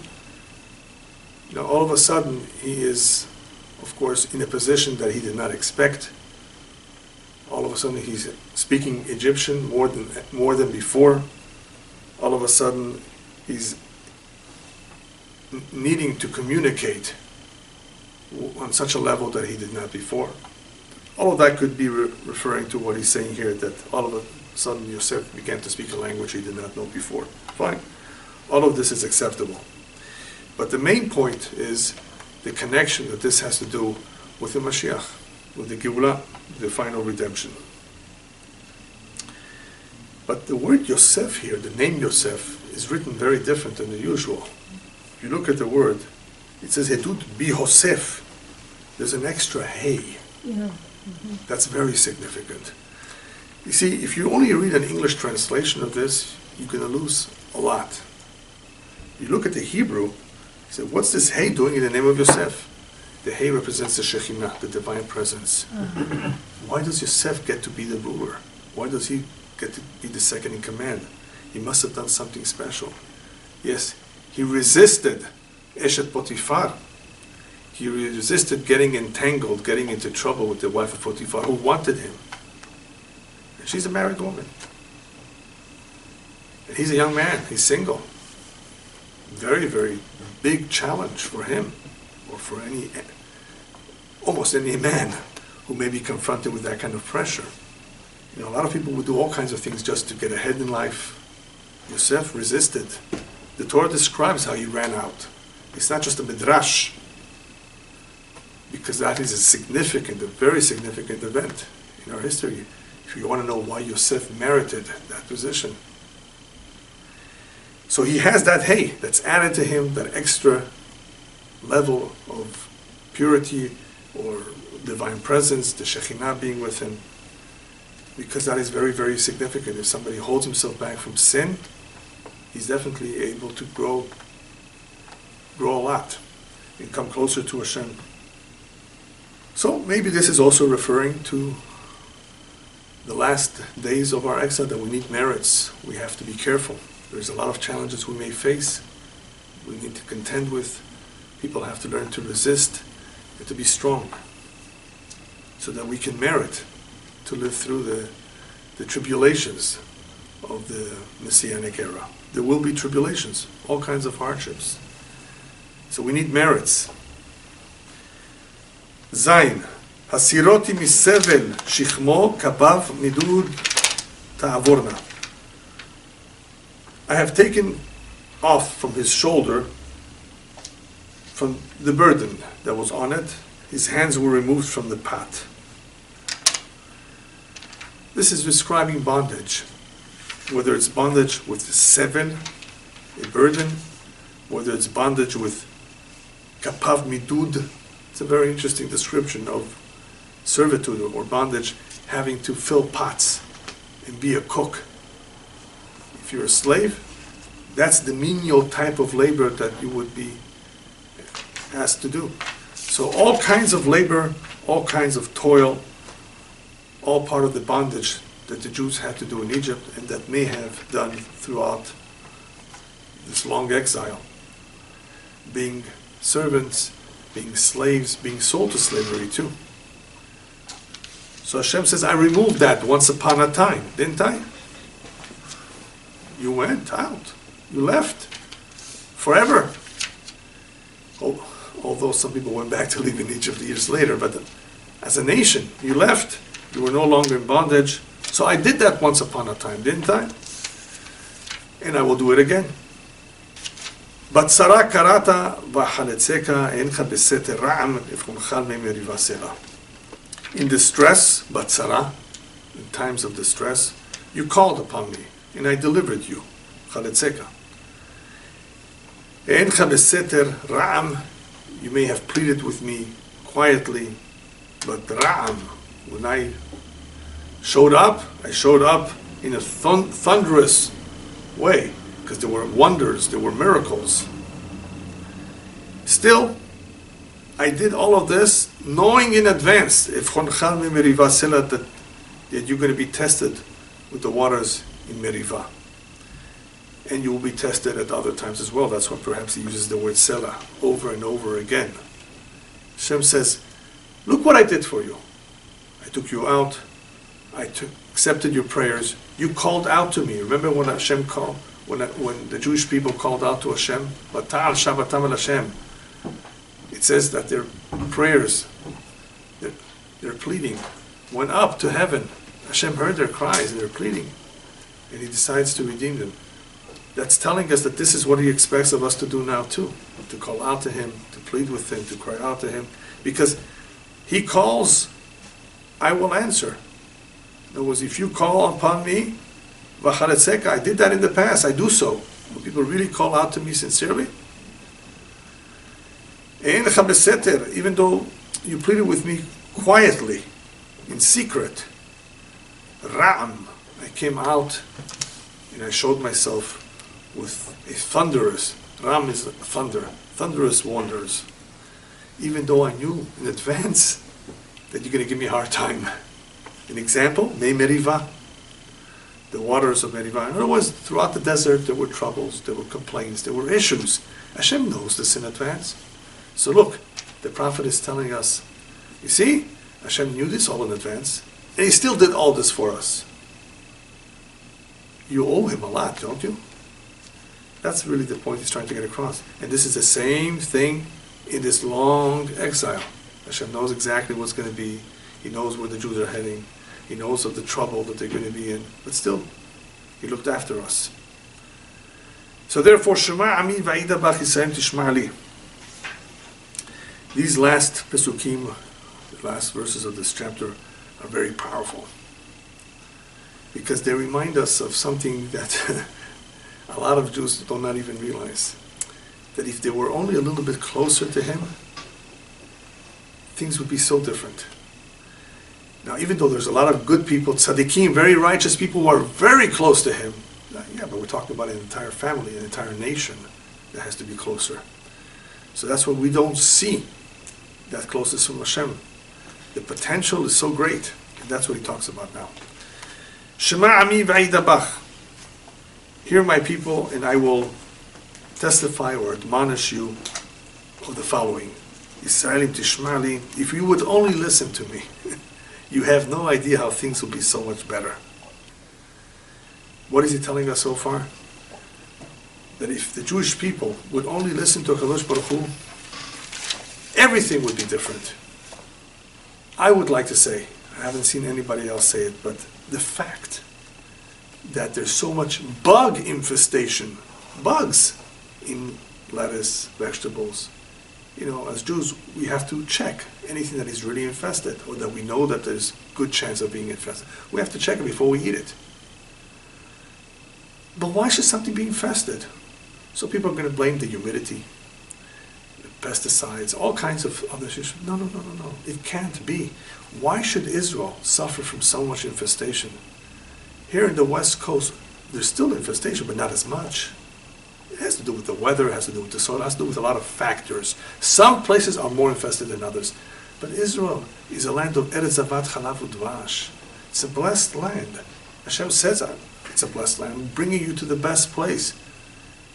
all of a sudden, he is, of course, in a position that he did not expect. All of a sudden, he's speaking Egyptian more than before. All of a sudden, he's needing to communicate on such a level that he did not before. All of that could be referring to what he's saying here, that all of a sudden Yosef began to speak a language he did not know before. Fine. All of this is acceptable. But the main point is the connection that this has to do with the Mashiach, with the Geulah, the final redemption. But the word Yosef here, the name Yosef, is written very different than the usual. If you look at the word, it says Hedut Bihosef. There's an extra hey. Yeah. That's very significant. You see, if you only read an English translation of this, you're going to lose a lot. You look at the Hebrew, you say, what's this hey doing in the name of Yosef? The hey represents the Shekhinah, the divine presence. Why does Yosef get to be the ruler? Why does he get to be the second in command? He must have done something special. Yes, he resisted Eshet Potiphar. He resisted getting entangled, getting into trouble with the wife of Potiphar, who wanted him. And she's a married woman. And he's a young man, he's single. Very, very big challenge for him, or for almost any man who may be confronted with that kind of pressure. A lot of people would do all kinds of things just to get ahead in life. Yosef resisted. The Torah describes how he ran out. It's not just a midrash, because that is a very significant event in our history, if you want to know why Yosef merited that position. So he has that hey that's added to him, that extra level of purity or divine presence, the Shekhinah being with him, because that is very, very significant. If somebody holds himself back from sin, he's definitely able to grow a lot and come closer to Hashem. So maybe this is also referring to the last days of our exile, that we need merits. We have to be careful. There's a lot of challenges we may face. We need to contend with. People have to learn to resist and to be strong, so that we can merit to live through the tribulations of the Messianic era. There will be tribulations, all kinds of hardships. So we need merits. Zayin, Hasiroti misevel shichmo kabav midud ta'avorna. I have taken off from his shoulder, from the burden that was on it. His hands were removed from the pot. This is describing bondage. Whether it's bondage with seven, a burden, whether it's bondage with kapav midud. It's a very interesting description of servitude or bondage, having to fill pots and be a cook. If you're a slave, that's the menial type of labor that you would be asked to do. So all kinds of labor, all kinds of toil, all part of the bondage that the Jews had to do in Egypt, and that may have done throughout this long exile. Being servants, being slaves, being sold to slavery too. So Hashem says, I removed that once upon a time, didn't I? You went out. You left. Forever. although some people went back to live in Egypt years later, but as a nation, you left, you were no longer in bondage. So I did that once upon a time, didn't I? And I will do it again. בצרה קראת וחלצך אינך בסתר רעם אפונך ממריבה סלע. In distress, בצרה, in times of distress, you called upon me, and I delivered you. חלצך. אינך בסתר רעם, you may have pleaded with me quietly, but ra'am, when I showed up in a thunderous way, because there were wonders, there were miracles. Still, I did all of this knowing in advance that you're going to be tested with the waters in Meriva. And you will be tested at other times as well. That's why perhaps he uses the word Selah over and over again. Hashem says, look what I did for you. I took you out. I accepted your prayers. You called out to me. Remember when Hashem called? When the Jewish people called out to Hashem, Vata'al Shabbatam el Hashem, it says that their prayers, their pleading, went up to heaven. Hashem heard their cries and their pleading, and He decides to redeem them. That's telling us that this is what He expects of us to do now too, to call out to Him, to plead with Him, to cry out to Him, because He calls, I will answer. In other words, if you call upon me, V'chaletzeka, I did that in the past, I do so. When people really call out to me sincerely. Even though you pleaded with me quietly, in secret, Ra'am, I came out and I showed myself with a thunderous, Ram is thunder, thunderous wonders. Even though I knew in advance that you're going to give me a hard time. An example, Me Meriva, the waters of Meriva. In other words, throughout the desert there were troubles, there were complaints, there were issues. Hashem knows this in advance. So look, the prophet is telling us, you see, Hashem knew this all in advance, and He still did all this for us. You owe Him a lot, don't you? That's really the point He's trying to get across. And this is the same thing in this long exile. Hashem knows exactly what's going to be. He knows where the Jews are heading. He knows of the trouble that they're going to be in. But still, He looked after us. So therefore, Shema Ami Va'ida Bach Yisrael Tishma Li. These last Pesukim, the last verses of this chapter, are very powerful. Because they remind us of something that a lot of Jews do not even realize. That if they were only a little bit closer to Him, things would be so different. Now, even though there's a lot of good people, tzaddikim, very righteous people who are very close to Him, yeah, but we're talking about an entire family, an entire nation that has to be closer. So that's what we don't see, that closeness from Hashem. The potential is so great, and that's what He talks about now. Shema Ami V'Aidabach. Hear my people, and I will testify or admonish you of the following. Yisraelim Tishmali, if you would only listen to me, you have no idea how things will be so much better. What is He telling us so far? That if the Jewish people would only listen to HaKadosh Baruch Hu, everything would be different. I would like to say, I haven't seen anybody else say it, but the fact that there's so much bug infestation, bugs in lettuce, vegetables. You know, as Jews, we have to check anything that is really infested, or that we know that there's good chance of being infested. We have to check it before we eat it. But why should something be infested? So people are going to blame the humidity, the pesticides, all kinds of other issues. No. It can't be. Why should Israel suffer from so much infestation? Here in the West Coast, there's still infestation, but not as much. It has to do with the weather, it has to do with the soil, it has to do with a lot of factors. Some places are more infested than others. But Israel is a land of Eretz Zavat Chalav Udvash. It's a blessed land. Hashem says it's a blessed land. I'm bringing you to the best place.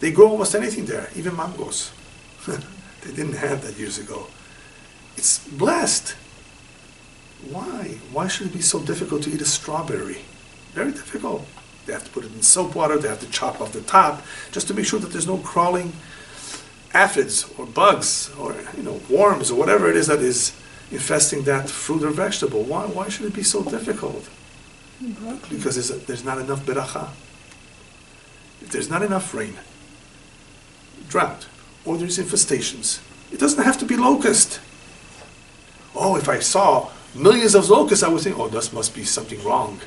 They grow almost anything there, even mangoes. They didn't have that years ago. It's blessed. Why? Why should it be so difficult to eat a strawberry? Very difficult. They have to put it in soap water, they have to chop off the top, just to make sure that there's no crawling aphids or bugs or worms or whatever it is that is infesting that fruit or vegetable. Why should it be so difficult? Because there's not enough beracha. If there's not enough rain, drought, or there's infestations, it doesn't have to be locust. Oh, if I saw millions of locusts, I would think, oh, this must be something wrong.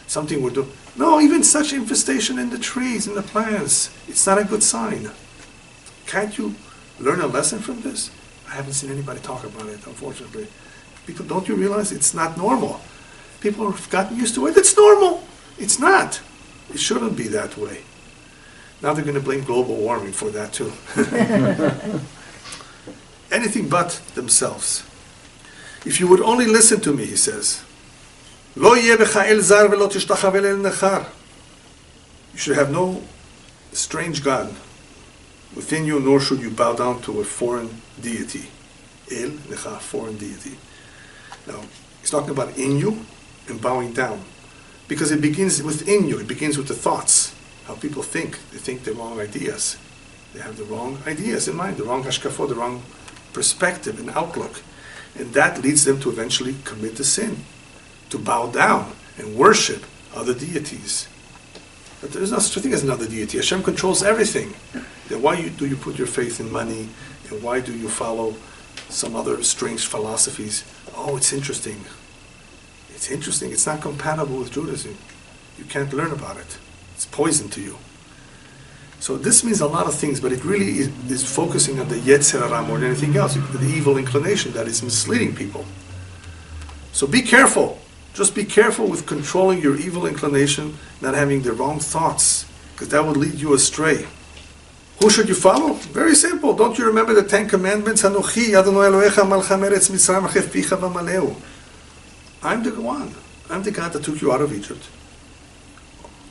Something we're doing. No, even such infestation in the trees, in the plants, it's not a good sign. Can't you learn a lesson from this? I haven't seen anybody talk about it, unfortunately. People, don't you realize it's not normal? People have gotten used to it. It's normal. It's not. It shouldn't be that way. Now they're going to blame global warming for that too. Anything but themselves. If you would only listen to me, he says, "Lo yeh b'cha el zar v'lo tishtachaveh el nechar." You should have no strange god within you, nor should you bow down to a foreign deity. El nechar, foreign deity. Now, he's talking about in you and bowing down, because it begins within you. It begins with the thoughts, how people think. They think the wrong ideas. They have the wrong ideas in mind, the wrong hashkafot, the wrong perspective and outlook. And that leads them to eventually commit the sin, to bow down and worship other deities. But there is no such a thing as another deity. Hashem controls everything. Then why do you put your faith in money? And why do you follow some other strange philosophies? Oh, it's interesting. It's interesting. It's not compatible with Judaism. You can't learn about it. It's poison to you. So this means a lot of things, but it really is focusing on the Yetzer Hara more than anything else, the evil inclination that is misleading people. So be careful. Just be careful with controlling your evil inclination, not having the wrong thoughts, because that would lead you astray. Who should you follow? Very simple. Don't you remember the 10 Commandments? Anochi Adonai Elohecha malchem eretz Mitzrayim achef picha v'maleu. I'm the one. I'm the God that took you out of Egypt.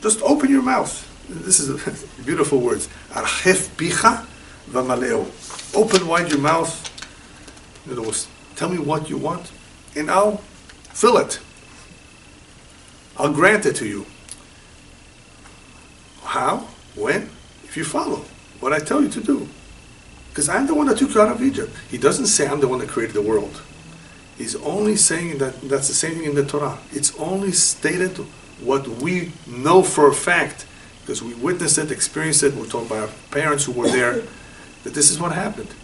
Just open your mouth. This is a beautiful words. Archef picha v'maleu. Open wide your mouth. In other words, tell me what you want, and I'll fill it. I'll grant it to you. How? When? If you follow what I tell you to do. Because I'm the one that took you out of Egypt. He doesn't say I'm the one that created the world. He's only saying that that's the same thing in the Torah. It's only stated what we know for a fact, because we witnessed it, experienced it, we're told by our parents who were there, that this is what happened.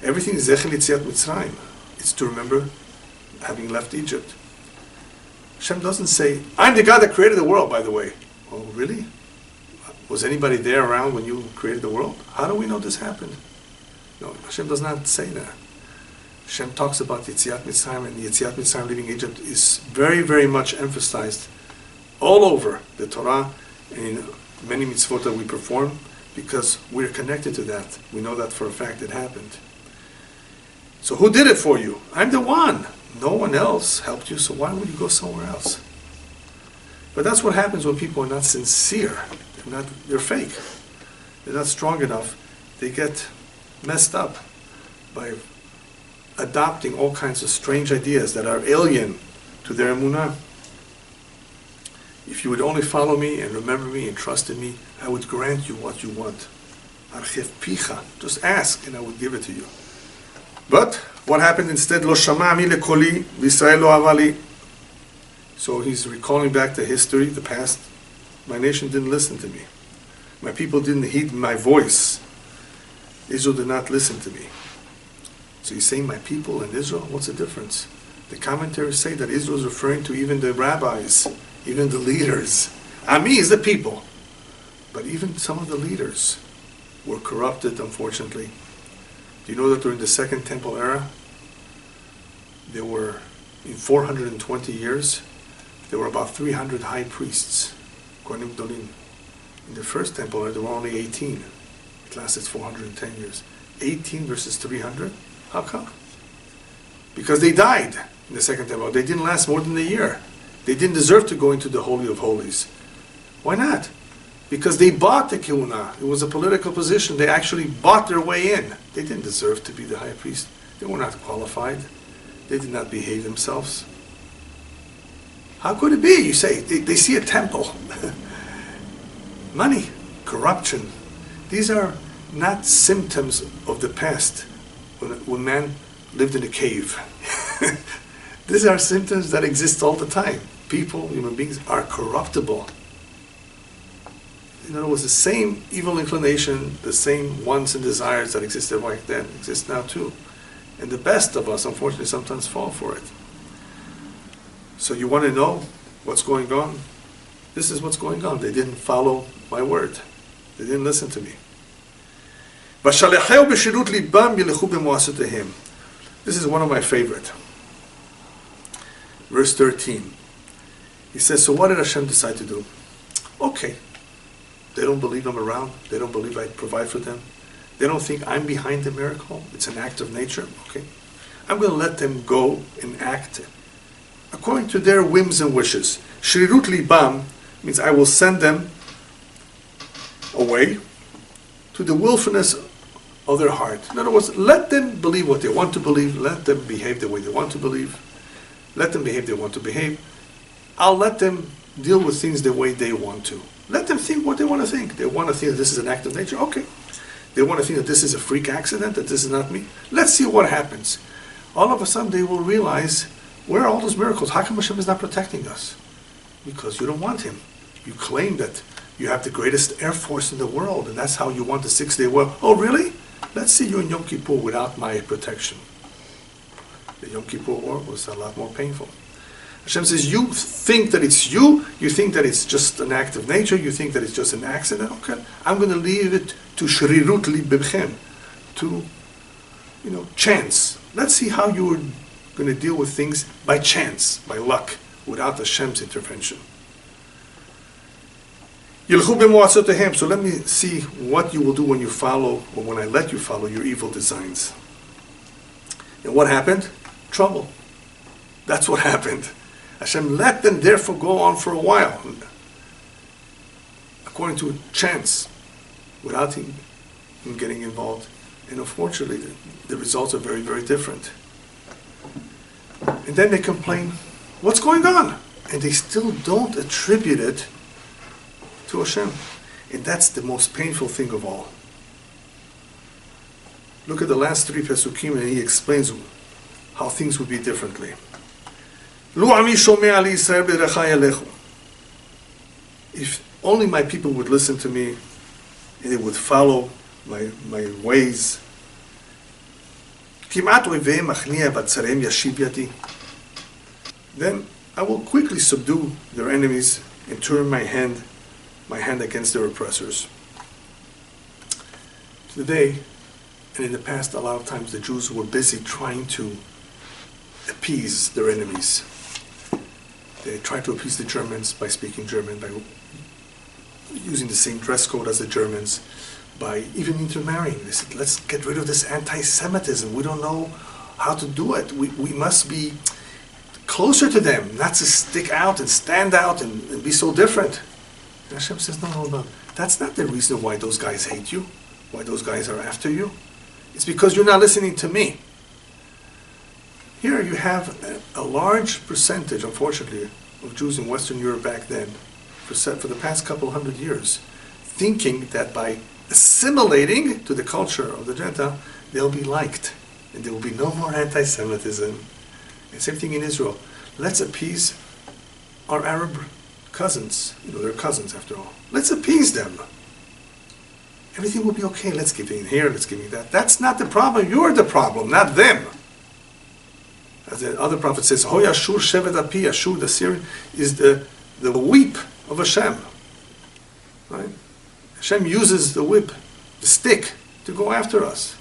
Everything is Zechel Yetziat Mitzrayim. It's to remember having left Egypt. Hashem doesn't say, I'm the God that created the world, by the way. Oh, really? Was anybody there around when you created the world? How do we know this happened? No, Hashem does not say that. Hashem talks about Yetziat Mitzrayim, and Yetziat Mitzrayim, leaving Egypt, is very, very much emphasized all over the Torah and in many mitzvot that we perform, because we're connected to that. We know that for a fact it happened. So who did it for you? I'm the one. No one else helped you, so why would you go somewhere else? But that's what happens when people are not sincere. They're fake. They're not strong enough. They get messed up by adopting all kinds of strange ideas that are alien to their emunah. If you would only follow me and remember me and trust in me, I would grant you what you want. Archef picha. Just ask and I would give it to you. But what happened instead? Lo shama'ami lekoli v'Yisrael lo avali. So he's recalling back the history, the past. My nation didn't listen to me. My people didn't heed my voice. Israel did not listen to me. So he's saying my people and Israel, what's the difference? The commentaries say that Israel is referring to even the rabbis, even the leaders. Ami is the people. But even some of the leaders were corrupted, unfortunately. Do you know that during the Second Temple era, there were, in 420 years, there were about 300 high priests. In the First Temple era, there were only 18. It lasted 410 years. 18 versus 300? How come? Because they died in the Second Temple. They didn't last more than a year. They didn't deserve to go into the Holy of Holies. Why not? Because they bought the kehuna. It was a political position. They actually bought their way in. They didn't deserve to be the high priest. They were not qualified. They did not behave themselves. How could it be? You say, they see a temple. Money, corruption. These are not symptoms of the past, when man lived in a cave. These are symptoms that exist all the time. People, human beings, are corruptible. In other words, the same evil inclination, the same wants and desires that existed back then exist now too. And the best of us, unfortunately, sometimes fall for it. So you want to know what's going on? This is what's going on. They didn't follow my word. They didn't listen to me. This is one of my favorite. Verse 13. He says, so what did Hashem decide to do? Okay. They don't believe I'm around. They don't believe I provide for them. They don't think I'm behind the miracle. It's an act of nature. Okay. I'm going to let them go and act according to their whims and wishes. Shrirut libam means I will send them away to the willfulness of their heart. In other words, let them believe what they want to believe. Let them behave the way they want to believe. Let them behave the way they want to behave. I'll let them deal with things the way they want to. Let them think what they want to think. They want to think that this is an act of nature. Okay. They want to think that this is a freak accident, that this is not me. Let's see what happens. All of a sudden they will realize, where are all those miracles? How come Hashem is not protecting us? Because you don't want Him. You claim that you have the greatest air force in the world, and that's how you want the 6-day war. Oh, really? Let's see you in Yom Kippur without my protection. The Yom Kippur war was a lot more painful. Hashem says, you think that it's you think that it's just an act of nature, you think that it's just an accident. Okay, I'm going to leave it to shrirut libechem, to, chance. Let's see how you're going to deal with things by chance, by luck, without Hashem's intervention. So let me see what you will do when you follow, or when I let you follow your evil designs. And what happened? Trouble. That's what happened. Hashem let them therefore go on for a while, according to chance, without him getting involved. And unfortunately, the results are very, very different. And then they complain, what's going on? And they still don't attribute it to Hashem. And that's the most painful thing of all. Look at the last 3 Pesukim, and he explains how things would be differently. If only my people would listen to me, and they would follow my ways. Then I will quickly subdue their enemies and turn my hand against their oppressors. Today, and in the past, a lot of times the Jews were busy trying to appease their enemies. They tried to appease the Germans by speaking German, by using the same dress code as the Germans, by even intermarrying. They said, let's get rid of this anti-Semitism. We don't know how to do it. We must be closer to them, not to stick out and stand out and be so different. And Hashem says, no. That's not the reason why those guys hate you, why those guys are after you. It's because you're not listening to me. Here you have a large percentage, unfortunately, of Jews in Western Europe back then, for the past couple hundred years, thinking that by assimilating to the culture of the Gentile, they'll be liked, and there will be no more anti-Semitism. And same thing in Israel. Let's appease our Arab cousins. They're cousins after all. Let's appease them. Everything will be okay. Let's give in here, let's give in that. That's not the problem. You're the problem, not them. As the other prophet says, Hoy Ashur Shevet Api, Ashur, the Syrian, is the whip of Hashem. Right? Hashem uses the whip, the stick, to go after us.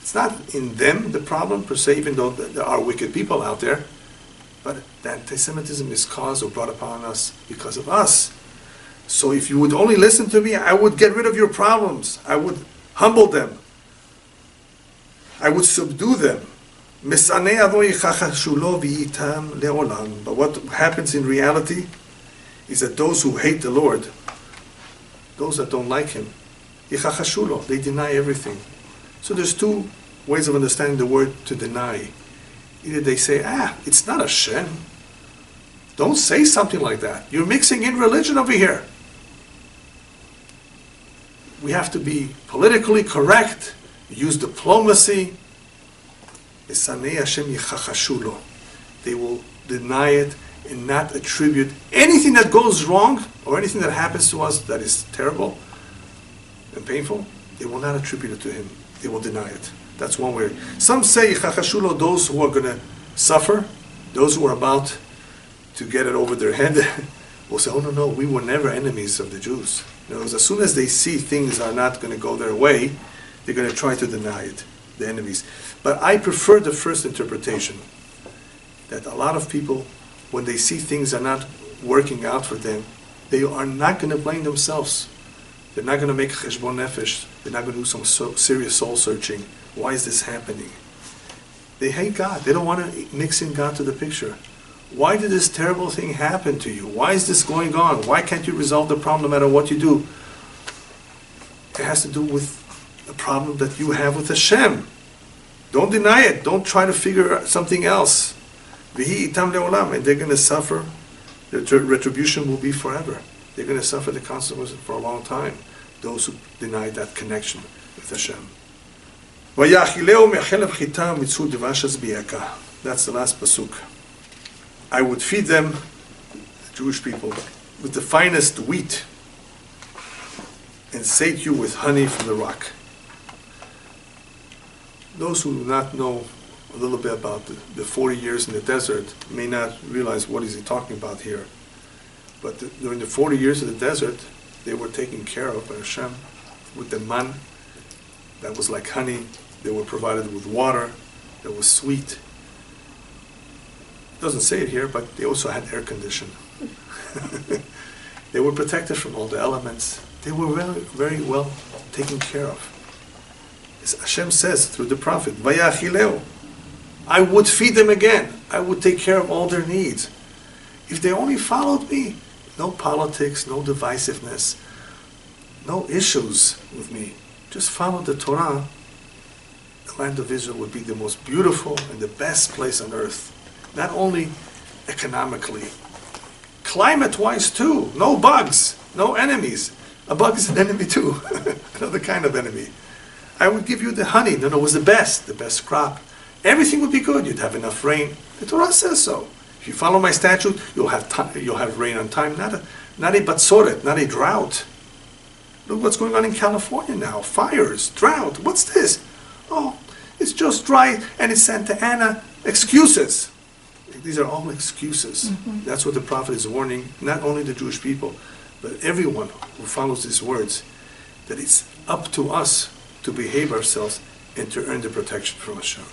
It's not in them the problem per se, even though there are wicked people out there, but the anti-Semitism is caused or brought upon us because of us. So if you would only listen to me, I would get rid of your problems. I would humble them. I would subdue them. But what happens in reality is that those who hate the Lord, those that don't like Him, they deny everything. So there's 2 ways of understanding the word to deny. Either they say, it's not Hashem. Don't say something like that. You're mixing in religion over here. we have to be politically correct, use diplomacy. They will deny it and not attribute anything that goes wrong or anything that happens to us that is terrible and painful. They will not attribute it to him. They will deny it. That's one way. Some say chachashulo, those who are going to suffer, those who are about to get it over their head, will say, oh no, we were never enemies of the Jews. In other words, as soon as they see things are not going to go their way, they're going to try to deny it, the enemies. But I prefer the first interpretation, that a lot of people, when they see things are not working out for them, they are not going to blame themselves. They're not going to make cheshbon nefesh. They're not going to do some serious soul searching. Why is this happening? They hate God. They don't want to mix in God to the picture. Why did this terrible thing happen to you? Why is this going on? Why can't you resolve the problem no matter what you do? It has to do with the problem that you have with Hashem. Don't deny it. Don't try to figure out something else. V'hi itam le'olam, and they're going to suffer. Their retribution will be forever. They're going to suffer the consequences for a long time. Those who deny that connection with Hashem. That's the last pasuk. I would feed them, the Jewish people, with the finest wheat and sate you with honey from the rock. Those who do not know a little bit about the 40 years in the desert may not realize what is he talking about here. But during the 40 years of the desert, they were taken care of by Hashem with the man that was like honey. They were provided with water that was sweet. It doesn't say it here, but they also had air conditioning. They were protected from all the elements. They were very, very well taken care of. As Hashem says through the prophet, Vayachileu, I would feed them again. I would take care of all their needs. If they only followed me, no politics, no divisiveness, no issues with me. Just follow the Torah. The land of Israel would be the most beautiful and the best place on earth. Not only economically, climate-wise too. No bugs, no enemies. A bug is an enemy too, another kind of enemy. I would give you the honey. No, it was the best crop. Everything would be good. You'd have enough rain. The Torah says so. If you follow my statute, you'll have rain on time. Not a batzoret, not a drought. Look what's going on in California now. Fires, drought. What's this? Oh, it's just dry and it's Santa Ana. Excuses. These are all excuses. Mm-hmm. That's what the prophet is warning, not only the Jewish people, but everyone who follows these words, that it's up to us to behave ourselves and to earn the protection from Hashem.